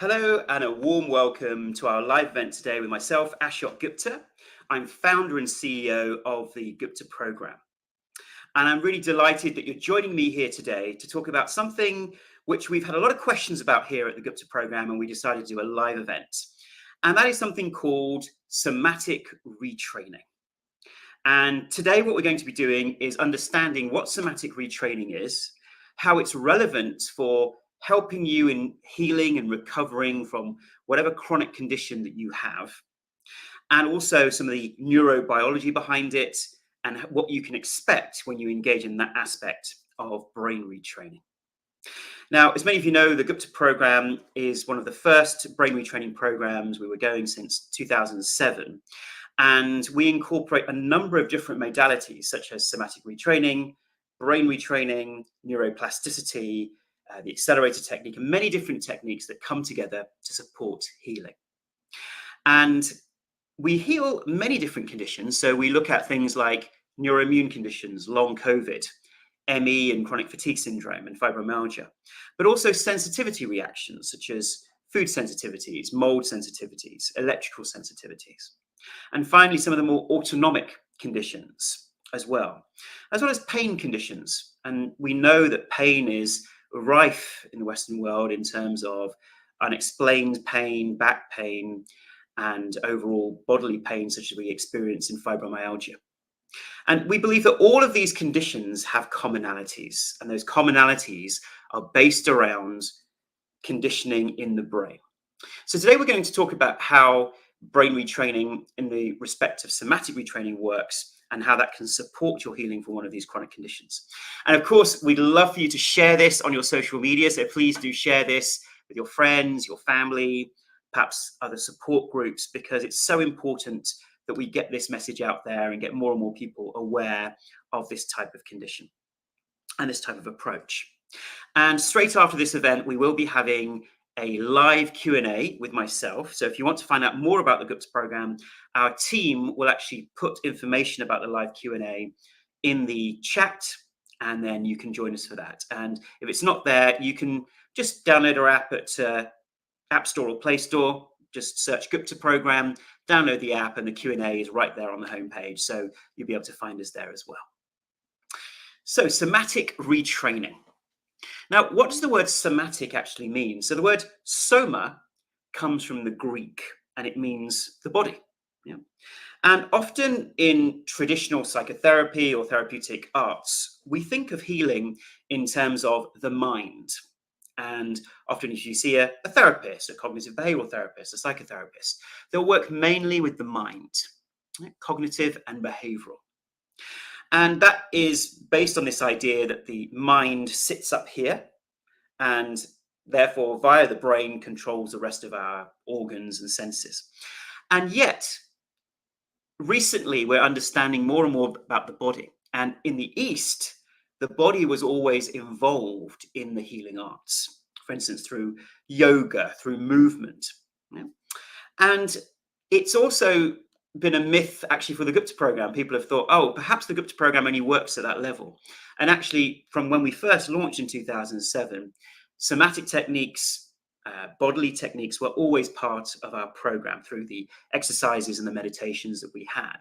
Hello and a warm welcome to our live event today with myself, Ashok Gupta. I'm founder and CEO of the Gupta Program. And I'm really delighted that you're joining me here today to talk about something which we've had a lot of questions about here at the Gupta Program, and we decided to do a live event. And that is something called somatic retraining. And today what we're going to be doing is understanding what somatic retraining is, how it's relevant for helping you in healing and recovering from whatever chronic condition that you have, and also some of the neurobiology behind it and what you can expect when you engage in that aspect of brain retraining. Now, as many of you know, the Gupta Program is one of the first brain retraining programs. We were going since 2007, and we incorporate a number of different modalities such as somatic retraining, brain retraining, neuroplasticity, the accelerator technique, and many different techniques that come together to support healing. And we heal many different conditions. So we look at things like neuroimmune conditions, long COVID, ME and chronic fatigue syndrome and fibromyalgia, but also sensitivity reactions such as food sensitivities, mold sensitivities, electrical sensitivities. And finally, some of the more autonomic conditions as well as pain conditions. And we know that pain is rife in the Western world in terms of unexplained pain, back pain, and overall bodily pain, such as we experience in fibromyalgia. And we believe that all of these conditions have commonalities, and those commonalities are based around conditioning in the brain. So today we're going to talk about how brain retraining in the respect of somatic retraining works and how that can support your healing for one of these chronic conditions. And of course, we'd love for you to share this on your social media. So please do share this with your friends, your family, perhaps other support groups, because it's so important that we get this message out there and get more and more people aware of this type of condition and this type of approach. And straight after this event, we will be having a live Q&A with myself. So if you want to find out more about the Gupta Program, our team will actually put information about the live Q&A in the chat, and then you can join us for that. And if it's not there, you can just download our app at App Store or Play Store. Just search Gupta Program, download the app, and the Q&A is right there on the homepage. So you'll be able to find us there as well. So somatic retraining. Now, what does the word somatic actually mean? So the word soma comes from the Greek, and it means the body. Yeah. And often in traditional psychotherapy or therapeutic arts, we think of healing in terms of the mind. And often if you see a therapist, a cognitive behavioral therapist, a psychotherapist, they'll work mainly with the mind, right? Cognitive and behavioral. And that is based on this idea that the mind sits up here and therefore via the brain controls the rest of our organs and senses. And yet, recently we're understanding more and more about the body. And in the East, the body was always involved in the healing arts, for instance, through yoga, through movement. Yeah? And it's also been a myth actually for the Gupta Program. People have thought, oh, perhaps the Gupta Program only works at that level. And actually, from when we first launched in 2007, somatic techniques, bodily techniques were always part of our program through the exercises and the meditations that we had.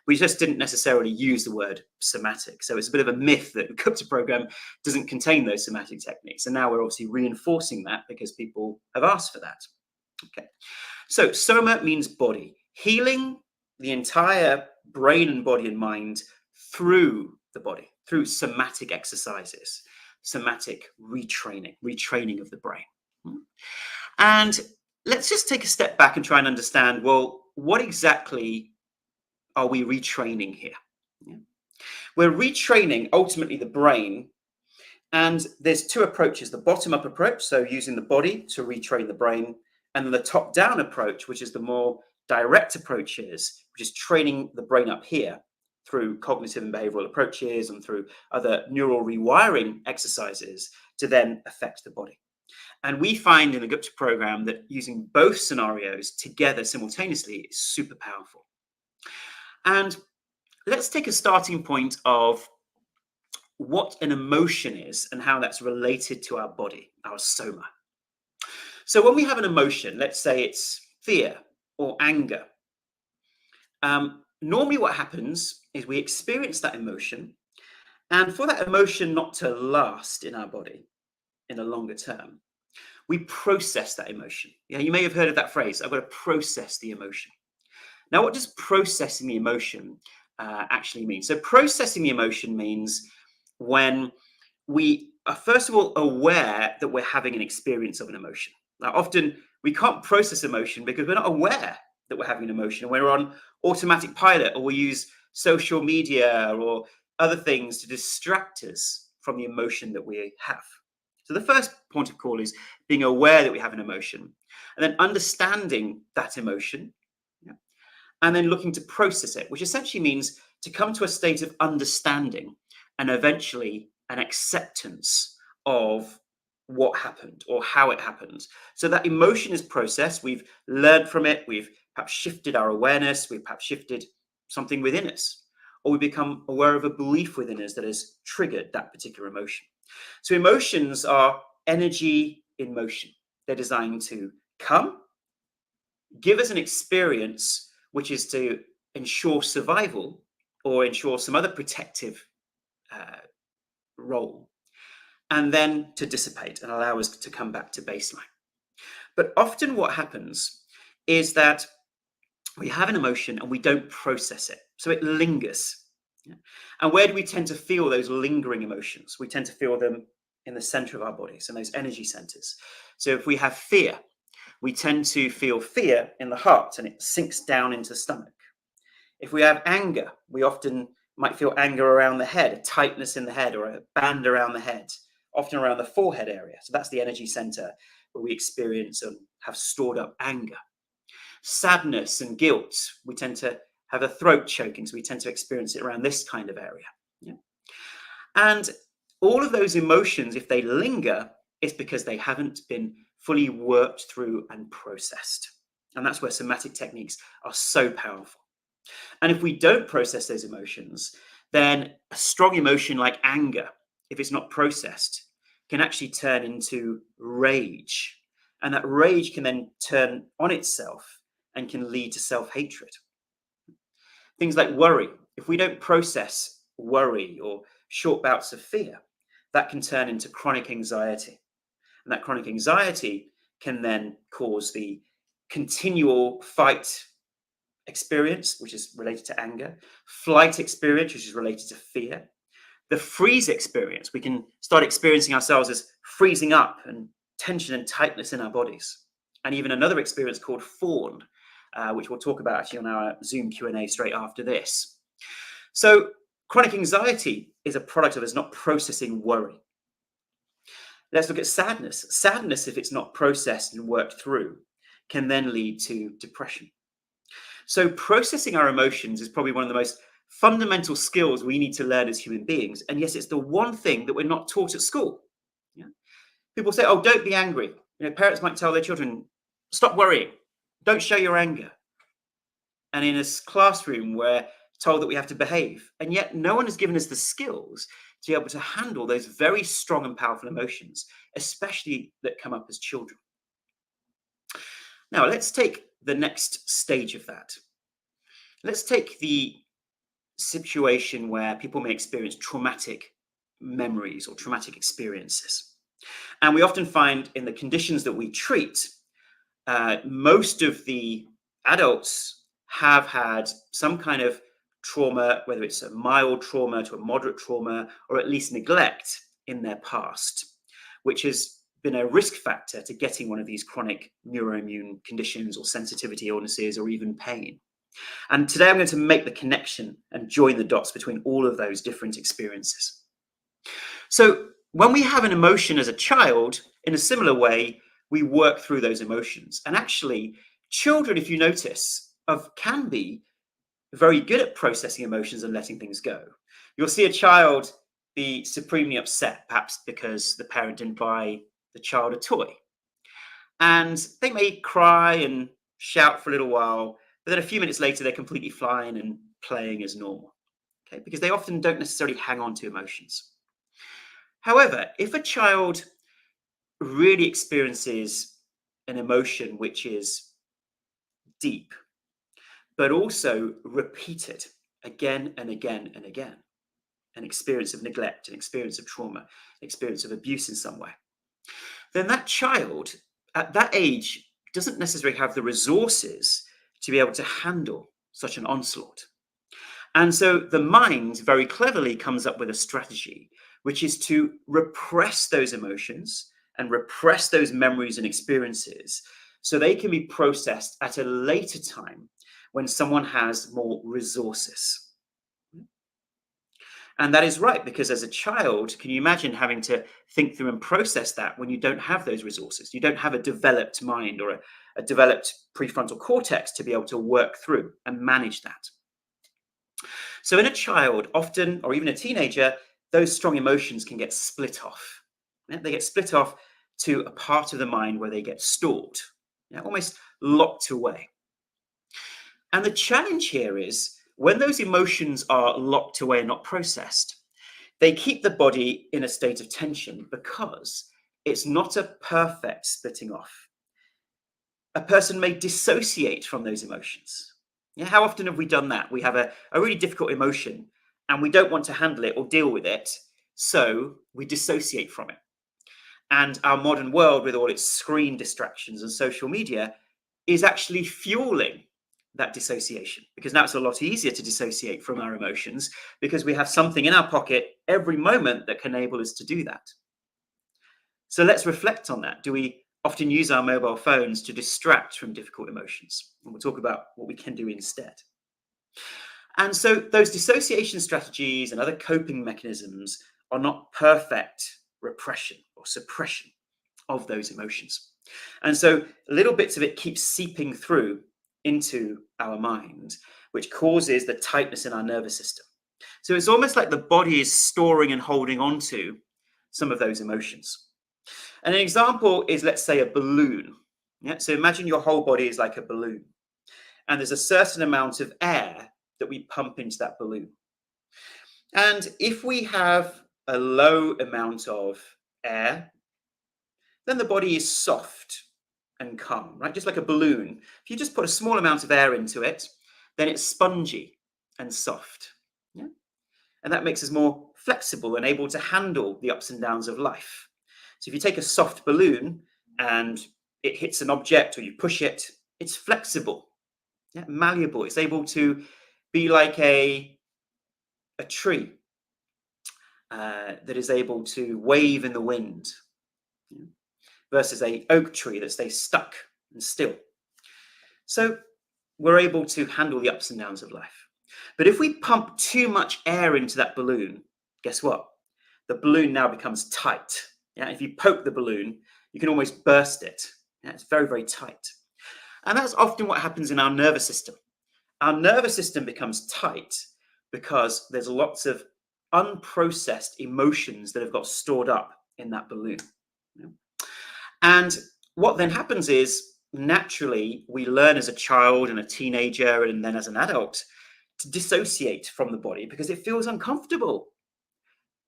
We just didn't necessarily use the word somatic. So it's a bit of a myth that the Gupta Program doesn't contain those somatic techniques. And now we're obviously reinforcing that because people have asked for that. Okay. So soma means body. Healing the entire brain and body and mind through the body, through somatic exercises, somatic retraining of the brain. And let's just take a step back and try and understand, well, what exactly are we retraining here? Yeah. We're retraining ultimately the brain, and there's two approaches: the bottom-up approach, so using the body to retrain the brain, and then the top-down approach, which is the more direct approach, which is training the brain up here through cognitive and behavioral approaches and through other neural rewiring exercises to then affect the body. And we find in the Gupta Program that using both scenarios together simultaneously is super powerful. And let's take a starting point of what an emotion is and how that's related to our body, our soma. So when we have an emotion, let's say it's fear or anger, normally what happens is we experience that emotion, and for that emotion not to last in our body in the longer term, we process that emotion. Yeah, you may have heard of that phrase, I've got to process the emotion. Now, what does processing the emotion actually mean? So processing the emotion means when we are, first of all, aware that we're having an experience of an emotion. Now, often we can't process emotion because we're not aware that we're having an emotion. We're on automatic pilot, or we use social media or other things to distract us from the emotion that we have. So the first point of call is being aware that we have an emotion, and then understanding that emotion, yeah, and then looking to process it, which essentially means to come to a state of understanding and eventually an acceptance of what happened or how it happened. So that emotion is processed, we've learned from it, we've perhaps shifted our awareness, we've perhaps shifted something within us, or we become aware of a belief within us that has triggered that particular emotion. So emotions are energy in motion. They're designed to come, give us an experience which is to ensure survival or ensure some other protective uh, role, and then to dissipate and allow us to come back to baseline. But often what happens is that we have an emotion and we don't process it. So it lingers. Yeah. And where do we tend to feel those lingering emotions? We tend to feel them in the center of our bodies and those energy centers. So if we have fear, we tend to feel fear in the heart and it sinks down into the stomach. If we have anger, we often might feel anger around the head, a tightness in the head or a band around the head, often around the forehead area. So that's the energy center where we experience and have stored up anger. Sadness and guilt, we tend to have a throat choking, so we tend to experience it around this kind of area. Yeah. And all of those emotions, if they linger, it's because they haven't been fully worked through and processed. And that's where somatic techniques are so powerful. And if we don't process those emotions, then a strong emotion like anger, if it's not processed, can actually turn into rage. And that rage can then turn on itself and can lead to self-hatred. Things like worry, if we don't process worry or short bouts of fear, that can turn into chronic anxiety. And that chronic anxiety can then cause the continual fight experience, which is related to anger, flight experience, which is related to fear, the freeze experience. We can start experiencing ourselves as freezing up and tension and tightness in our bodies. And even another experience called fawn, which we'll talk about actually on our Zoom Q&A straight after this. So chronic anxiety is a product of us not processing worry. Let's look at sadness. Sadness, if it's not processed and worked through, can then lead to depression. So processing our emotions is probably one of the most fundamental skills we need to learn as human beings. And yes, it's the one thing that we're not taught at school. Yeah? People say, oh, don't be angry. Parents might tell their children, stop worrying, don't show your anger. And in a classroom, we're told that we have to behave. And yet no one has given us the skills to be able to handle those very strong and powerful emotions, especially that come up as children. Now, let's take the next stage of that. Let's take the situation where people may experience traumatic memories or traumatic experiences. And we often find in the conditions that we treat, most of the adults have had some kind of trauma, whether it's a mild trauma to a moderate trauma, or at least neglect in their past, which has been a risk factor to getting one of these chronic neuroimmune conditions or sensitivity illnesses or even pain. And today I'm going to make the connection and join the dots between all of those different experiences. So when we have an emotion as a child, in a similar way, we work through those emotions. And actually, children, if you notice, can be very good at processing emotions and letting things go. You'll see a child be supremely upset, perhaps because the parent didn't buy the child a toy. And they may cry and shout for a little while, but then a few minutes later, they're completely fine and playing as normal, okay? Because they often don't necessarily hang on to emotions. However, if a child really experiences an emotion which is deep, but also repeated again and again and again, an experience of neglect, an experience of trauma, an experience of abuse in some way, then that child at that age doesn't necessarily have the resources to be able to handle such an onslaught. And so the mind very cleverly comes up with a strategy, which is to repress those emotions and repress those memories and experiences so they can be processed at a later time when someone has more resources. And that is right, because as a child, can you imagine having to think through and process that when you don't have those resources? You don't have a developed mind or a developed prefrontal cortex to be able to work through and manage that. So in a child, often, or even a teenager, those strong emotions can get split off. They get split off to a part of the mind where they get stored, almost locked away. And the challenge here is when those emotions are locked away and not processed, they keep the body in a state of tension because it's not a perfect splitting off. A person may dissociate from those emotions. How often have we done that? We have a really difficult emotion and we don't want to handle it or deal with it, so we dissociate from it. And our modern world, with all its screen distractions and social media, is actually fueling that dissociation, because now it's a lot easier to dissociate from our emotions because we have something in our pocket every moment that can enable us to do that. So let's reflect on that. Do we often use our mobile phones to distract from difficult emotions? And we'll talk about what we can do instead. And so those dissociation strategies and other coping mechanisms are not perfect repression or suppression of those emotions. And so little bits of it keep seeping through into our mind, which causes the tightness in our nervous system. So it's almost like the body is storing and holding on to some of those emotions. And an example is, let's say, a balloon. So imagine your whole body is like a balloon, and there's a certain amount of air that we pump into that balloon. And if we have a low amount of air, then the body is soft and calm, right? Just like a balloon. If you just put a small amount of air into it, then it's spongy and soft. And that makes us more flexible and able to handle the ups and downs of life. So if you take a soft balloon and it hits an object or you push it, it's flexible, malleable. It's able to be like a tree that is able to wave in the wind, versus an oak tree that stays stuck and still. So we're able to handle the ups and downs of life. But if we pump too much air into that balloon, guess what? The balloon now becomes tight. If you poke the balloon, you can almost burst it. It's very, very tight. And that's often what happens in our nervous system. Our nervous system becomes tight because there's lots of unprocessed emotions that have got stored up in that balloon. And what then happens is, naturally, we learn as a child and a teenager and then as an adult to dissociate from the body because it feels uncomfortable.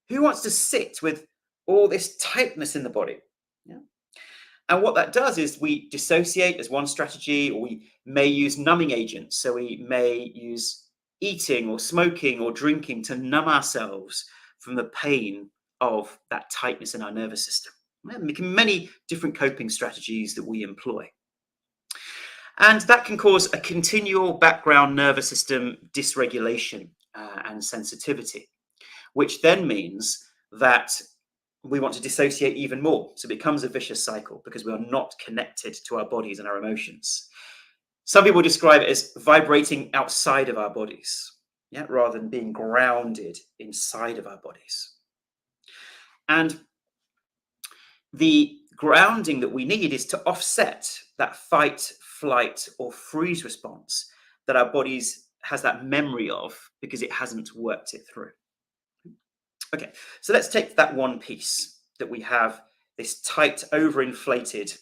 Who wants to sit with all this tightness in the body? And what that does is we dissociate as one strategy, or we may use numbing agents. So we may use eating or smoking or drinking to numb ourselves from the pain of that tightness in our nervous system. Many different coping strategies that we employ. And that can cause a continual background nervous system dysregulation and sensitivity, which then means that we want to dissociate even more. So it becomes a vicious cycle because we are not connected to our bodies and our emotions. Some people describe it as vibrating outside of our bodies, rather than being grounded inside of our bodies. And the grounding that we need is to offset that fight, flight, or freeze response that our bodies has that memory of because it hasn't worked it through. Okay, so let's take that one piece that we have, this tight, overinflated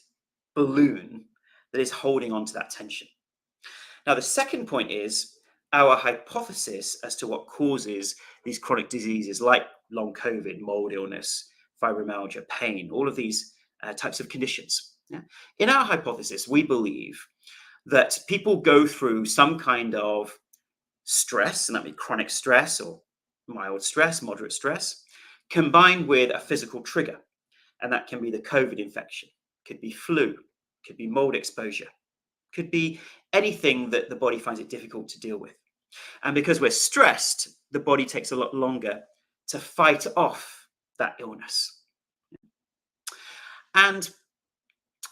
balloon that is holding on to that tension. Now, the second point is our hypothesis as to what causes these chronic diseases like long COVID, mold illness, fibromyalgia, pain, all of these types of conditions. Yeah? In our hypothesis, we believe that people go through some kind of stress, and that means chronic stress or mild stress, moderate stress, combined with a physical trigger. And that can be the COVID infection, could be flu, could be mold exposure, could be anything that the body finds it difficult to deal with. And because we're stressed, the body takes a lot longer to fight off that illness. And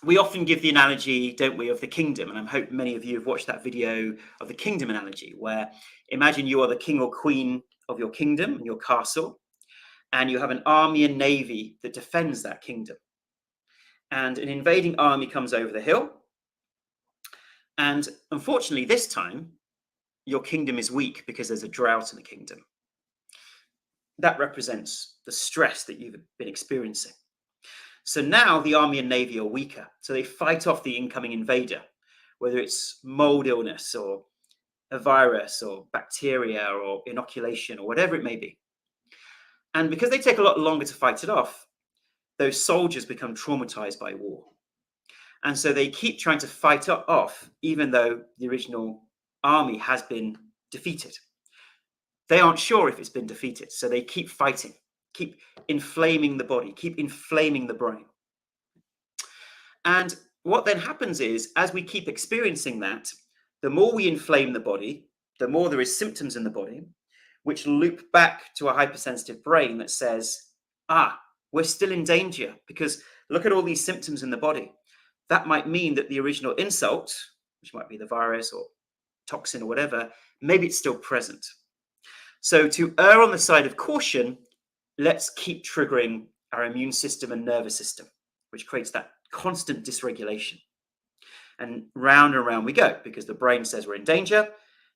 we often give the analogy, don't we, of the kingdom. And I hope many of you have watched that video of the kingdom analogy, where imagine you are the king or queen of your kingdom and your castle, and you have an army and navy that defends that kingdom. And an invading army comes over the hill. And unfortunately, this time, your kingdom is weak because there's a drought in the kingdom. That represents the stress that you've been experiencing. So now the army and navy are weaker. So they fight off the incoming invader, whether it's mold illness or a virus or bacteria or inoculation or whatever it may be. And because they take a lot longer to fight it off, those soldiers become traumatized by war. And so they keep trying to fight it off, even though the original army has been defeated. They aren't sure if it's been defeated, so they keep fighting, keep inflaming the body, keep inflaming the brain. And what then happens is, as we keep experiencing that, the more we inflame the body, the more there is symptoms in the body, which loop back to a hypersensitive brain that says, we're still in danger because look at all these symptoms in the body. That might mean that the original insult, which might be the virus or toxin or whatever, maybe it's still present. So to err on the side of caution, let's keep triggering our immune system and nervous system, which creates that constant dysregulation. And round we go, because the brain says we're in danger,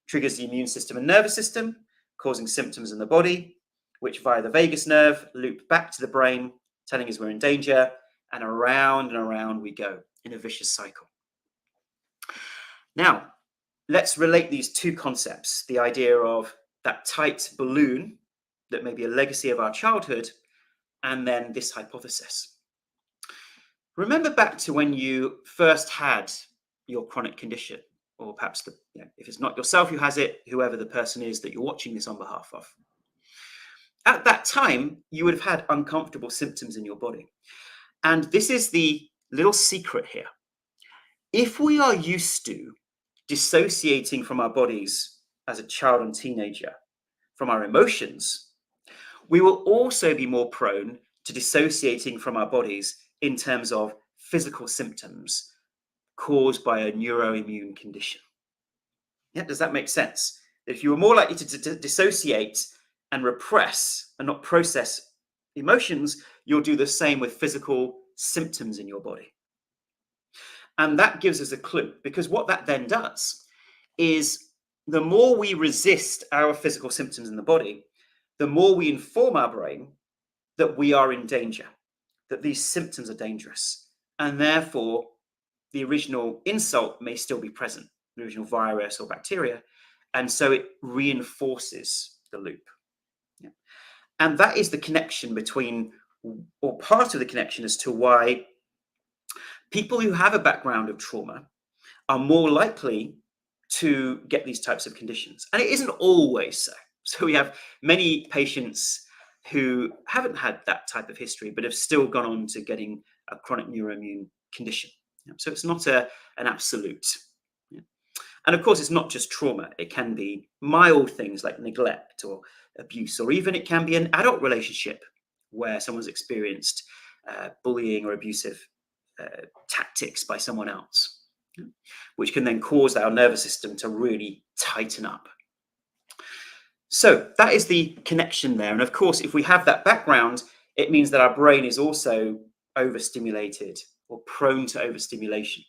triggers the immune system and nervous system, causing symptoms in the body, which via the vagus nerve loop back to the brain, telling us we're in danger, and around we go in a vicious cycle. Now, let's relate these two concepts, the idea of that tight balloon that may be a legacy of our childhood, and then this hypothesis. Remember back to when you first had your chronic condition, or perhaps if it's not yourself who has it, whoever the person is that you're watching this on behalf of. At that time, you would have had uncomfortable symptoms in your body. And this is the little secret here. If we are used to dissociating from our bodies as a child and teenager, from our emotions, we will also be more prone to dissociating from our bodies in terms of physical symptoms caused by a neuroimmune condition. Yeah, does that make sense? If you are more likely to dissociate and repress and not process emotions, you'll do the same with physical symptoms in your body. And that gives us a clue, because what that then does is the more we resist our physical symptoms in the body, the more we inform our brain that we are in danger, that these symptoms are dangerous, and therefore the original insult may still be present, the original virus or bacteria, and so it reinforces the loop. Yeah. And that is the connection between, or part of the connection as to why people who have a background of trauma are more likely to get these types of conditions. And it isn't always so. So we have many patients who haven't had that type of history, but have still gone on to getting a chronic neuroimmune condition. So it's not an absolute. And of course, it's not just trauma. It can be mild things like neglect or abuse, or even it can be an adult relationship where someone's experienced bullying or abusive tactics by someone else, which can then cause our nervous system to really tighten up. So that is the connection there. And of course, if we have that background, it means that our brain is also overstimulated or prone to overstimulation.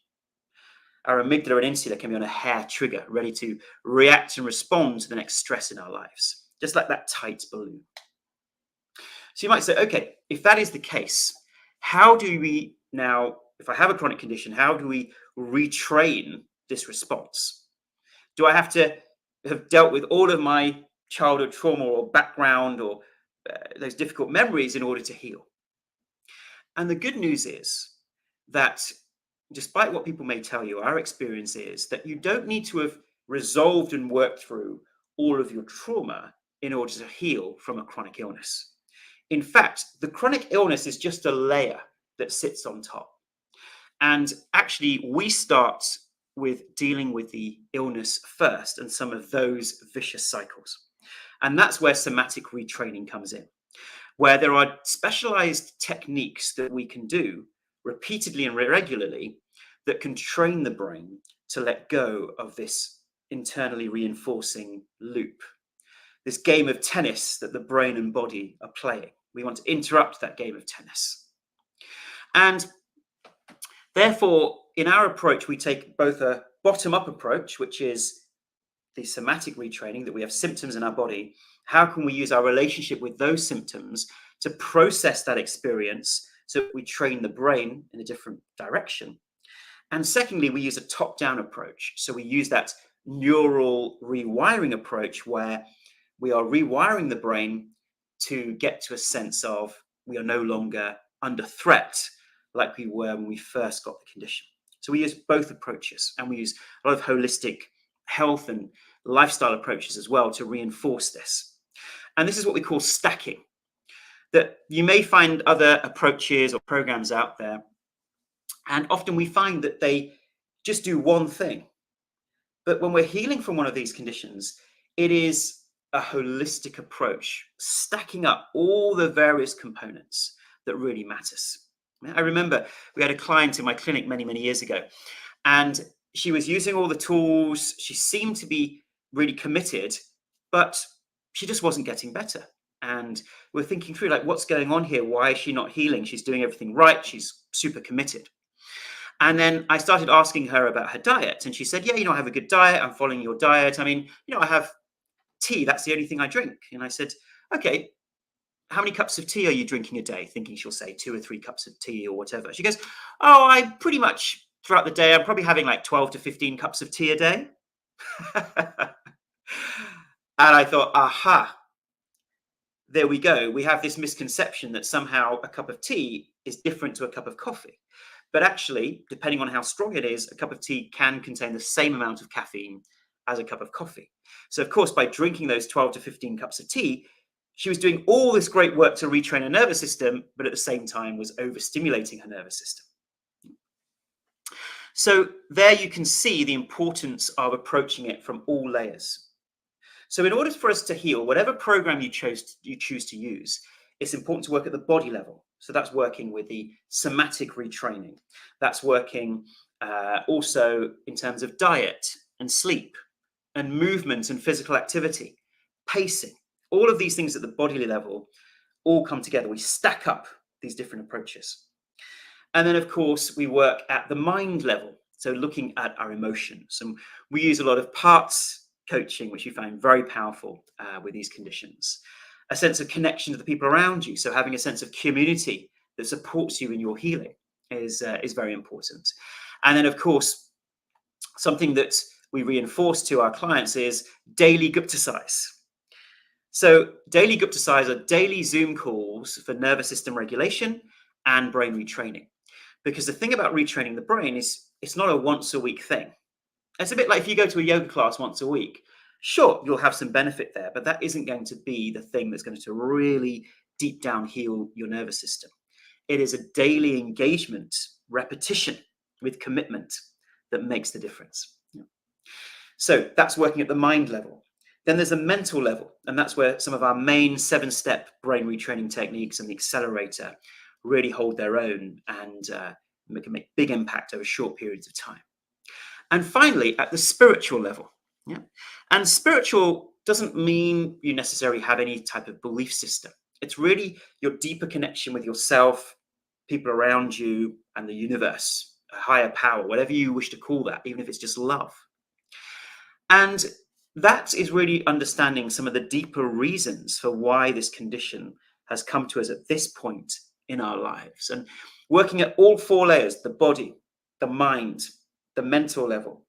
Our amygdala and insula can be on a hair trigger, ready to react and respond to the next stress in our lives, just like that tight balloon. So you might say, okay, if that is the case, how do we now, if I have a chronic condition, how do we retrain this response? Do I have to have dealt with all of my childhood trauma or background or those difficult memories in order to heal? And the good news is that despite what people may tell you, our experience is that you don't need to have resolved and worked through all of your trauma in order to heal from a chronic illness. In fact, the chronic illness is just a layer that sits on top. And actually, we start with dealing with the illness first and some of those vicious cycles. And that's where somatic retraining comes in, where there are specialized techniques that we can do repeatedly and regularly that can train the brain to let go of this internally reinforcing loop, this game of tennis that the brain and body are playing. We want to interrupt that game of tennis. And therefore, in our approach, we take both a bottom-up approach, which is the somatic retraining, that we have symptoms in our body. How can we use our relationship with those symptoms to process that experience so we train the brain in a different direction? And secondly, we use a top-down approach. So we use that neural rewiring approach where we are rewiring the brain to get to a sense of we are no longer under threat like we were when we first got the condition. So we use both approaches, and we use a lot of holistic health and lifestyle approaches as well to reinforce this. And this is what we call stacking. That you may find other approaches or programs out there, and often we find that they just do one thing. But when we're healing from one of these conditions, it is a holistic approach, stacking up all the various components that really matters. I remember we had a client in my clinic many, many years ago, and she was using all the tools. She seemed to be really committed, but she just wasn't getting better. And we're thinking through, like, what's going on here? Why is she not healing? She's doing everything right. She's super committed. And then I started asking her about her diet, and she said, yeah, I have a good diet. I'm following your diet. I mean, I have tea. That's the only thing I drink. And I said, okay, how many cups of tea are you drinking a day? Thinking she'll say 2 or 3 cups of tea or whatever. She goes, oh, I pretty much throughout the day, I'm probably having like 12 to 15 cups of tea a day. And I thought, aha, there we go. We have this misconception that somehow a cup of tea is different to a cup of coffee. But actually, depending on how strong it is, a cup of tea can contain the same amount of caffeine as a cup of coffee. So, of course, by drinking those 12 to 15 cups of tea, she was doing all this great work to retrain her nervous system, but at the same time was overstimulating her nervous system. So there you can see the importance of approaching it from all layers. So in order for us to heal, whatever program you choose to use, it's important to work at the body level. So that's working with the somatic retraining. That's working also in terms of diet and sleep and movement and physical activity, pacing. All of these things at the bodily level all come together. We stack up these different approaches. And then, of course, we work at the mind level. So looking at our emotions. And we use a lot of parts coaching, which we find very powerful with these conditions. A sense of connection to the people around you. So having a sense of community that supports you in your healing is very important. And then, of course, something that we reinforce to our clients is daily Gupta size. So daily Gupta size are daily Zoom calls for nervous system regulation and brain retraining. Because the thing about retraining the brain is it's not a once a week thing. It's a bit like if you go to a yoga class once a week, sure, you'll have some benefit there, but that isn't going to be the thing that's going to really deep down heal your nervous system. It is a daily engagement, repetition with commitment that makes the difference. So that's working at the mind level. Then there's a mental level, and that's where some of our main 7-step brain retraining techniques and the accelerator really hold their own and can make big impact over short periods of time. And finally, at the spiritual level. And spiritual doesn't mean you necessarily have any type of belief system. It's really your deeper connection with yourself, people around you, and the universe, a higher power, whatever you wish to call that, even if it's just love. And that is really understanding some of the deeper reasons for why this condition has come to us at this point in our lives, and working at all 4 layers: the body, the mind, the mental level,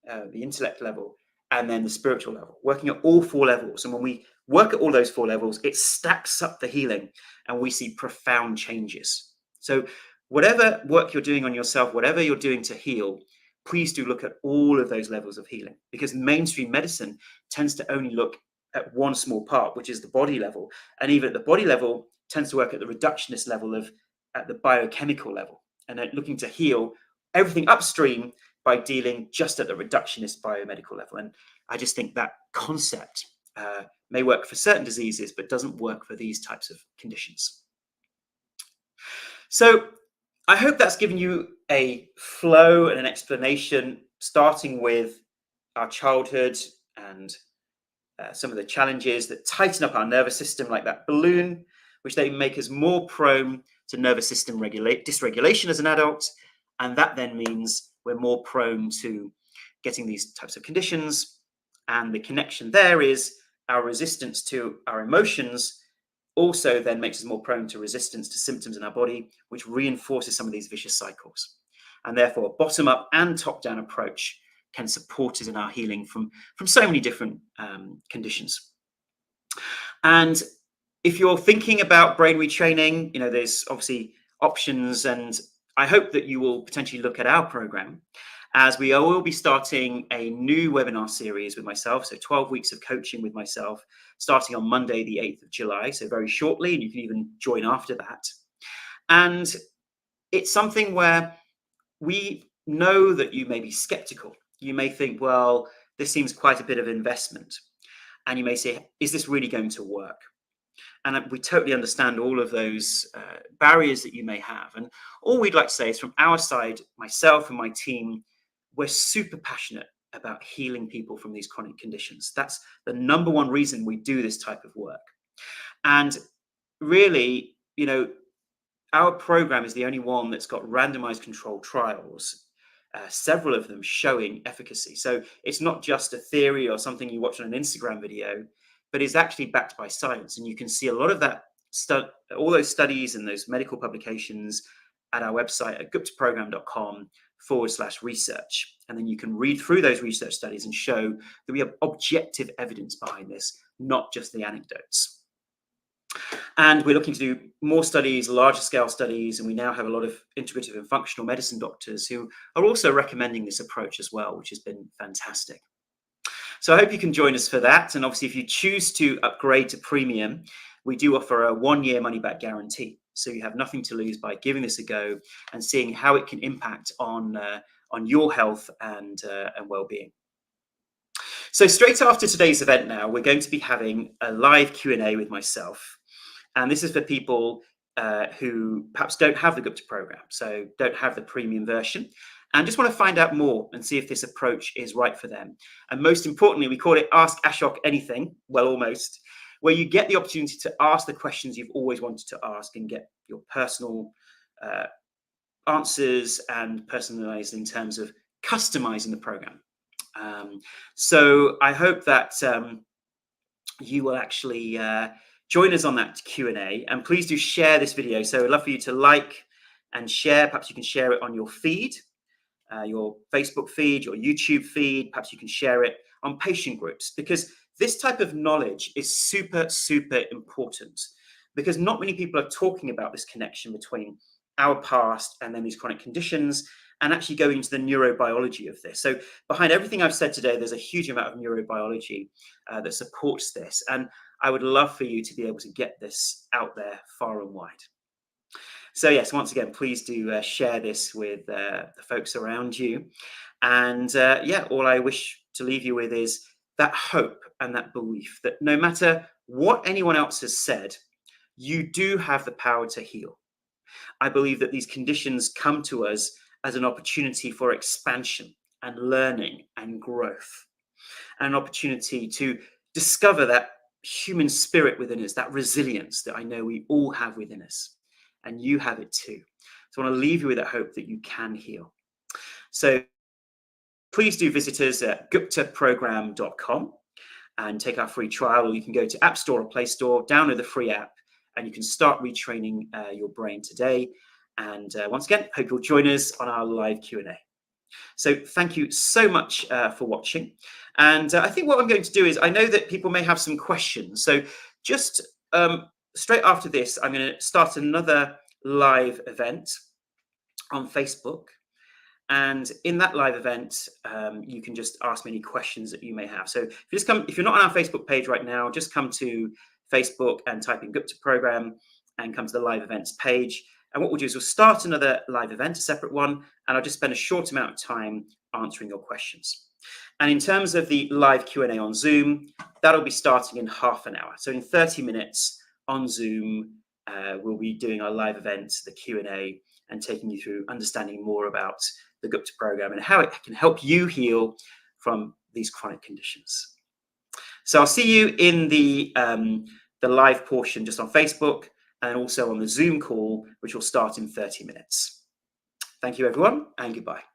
the intellect level, and then the spiritual level, working at all 4 levels. And when we work at all those 4 levels, it stacks up the healing and we see profound changes. So whatever work you're doing on yourself, whatever you're doing to heal, please do look at all of those levels of healing, because mainstream medicine tends to only look at one small part, which is the body level. And even at the body level, tends to work at the reductionist level at the biochemical level, and at looking to heal everything upstream by dealing just at the reductionist biomedical level. And I just think that concept may work for certain diseases, but doesn't work for these types of conditions. So I hope that's given you a flow and an explanation, starting with our childhood and some of the challenges that tighten up our nervous system, like that balloon, which they make us more prone to nervous system dysregulation as an adult. And that then means we're more prone to getting these types of conditions. And the connection there is our resistance to our emotions also then makes us more prone to resistance to symptoms in our body, which reinforces some of these vicious cycles. And therefore, a bottom-up and top-down approach can support us in our healing from so many different conditions. And if you're thinking about brain retraining, there's obviously options, and I hope that you will potentially look at our program, as we will be starting a new webinar series with myself. So 12 weeks of coaching with myself, starting on Monday, the 8th of July. So very shortly, and you can even join after that. And it's something where we know that you may be skeptical. You may think, well, this seems quite a bit of investment. And you may say, is this really going to work? And we totally understand all of those barriers that you may have. And all we'd like to say is, from our side, myself and my team, we're super passionate about healing people from these chronic conditions. That's the number one reason we do this type of work. And really, our program is the only one that's got randomized controlled trials, several of them showing efficacy. So it's not just a theory or something you watch on an Instagram video, but is actually backed by science. And you can see a lot of that, all those studies and those medical publications at our website at guptaprogram.com/research. And then you can read through those research studies and show that we have objective evidence behind this, not just the anecdotes. And we're looking to do more studies, larger scale studies, and we now have a lot of integrative and functional medicine doctors who are also recommending this approach as well, which has been fantastic. So I hope you can join us for that. And obviously, if you choose to upgrade to premium, we do offer a 1-year money-back guarantee. So you have nothing to lose by giving this a go and seeing how it can impact on your health and well-being. So straight after today's event now, we're going to be having a live Q&A with myself. And this is for people who perhaps don't have the Gupta program, so don't have the premium version, and just want to find out more and see if this approach is right for them. And most importantly, we call it Ask Ashok Anything, well, almost, where you get the opportunity to ask the questions you've always wanted to ask and get your personal answers and personalized in terms of customizing the program. So I hope that you will actually join us on that Q&A, and please do share this video. So I'd love for you to like and share. Perhaps you can share it on your feed, your Facebook feed, your YouTube feed. Perhaps you can share it on patient groups, because this type of knowledge is super, super important, because not many people are talking about this connection between our past and then these chronic conditions, and actually going into the neurobiology of this. So behind everything I've said today, there's a huge amount of neurobiology that supports this. And I would love for you to be able to get this out there far and wide. So yes, once again, please do share this with the folks around you. And all I wish to leave you with is that hope and that belief that no matter what anyone else has said, you do have the power to heal. I believe that these conditions come to us as an opportunity for expansion and learning and growth, and an opportunity to discover that human spirit within us, that resilience that I know we all have within us, and you have it too. So I want to leave you with that hope that you can heal. So please do visit us at guptaprogram.com and take our free trial, or you can go to App Store or Play Store, download the free app, and you can start retraining your brain today. And once again, hope you'll join us on our live Q&A. So thank you so much for watching. And I think what I'm going to do is, I know that people may have some questions. So just straight after this, I'm going to start another live event. on Facebook. And in that live event, you can just ask me any questions that you may have. So if you're not on our Facebook page right now, just come to Facebook and type in Gupta Program and come to the live events page. And what we'll do is we'll start another live event, a separate one, and I'll just spend a short amount of time answering your questions. And in terms of the live Q&A on Zoom, that'll be starting in half an hour. So in 30 minutes on Zoom, we'll be doing our live event, the Q&A, and taking you through understanding more about the Gupta program and how it can help you heal from these chronic conditions. So I'll see you in the live portion just on Facebook and also on the Zoom call, which will start in 30 minutes. Thank you, everyone, and goodbye.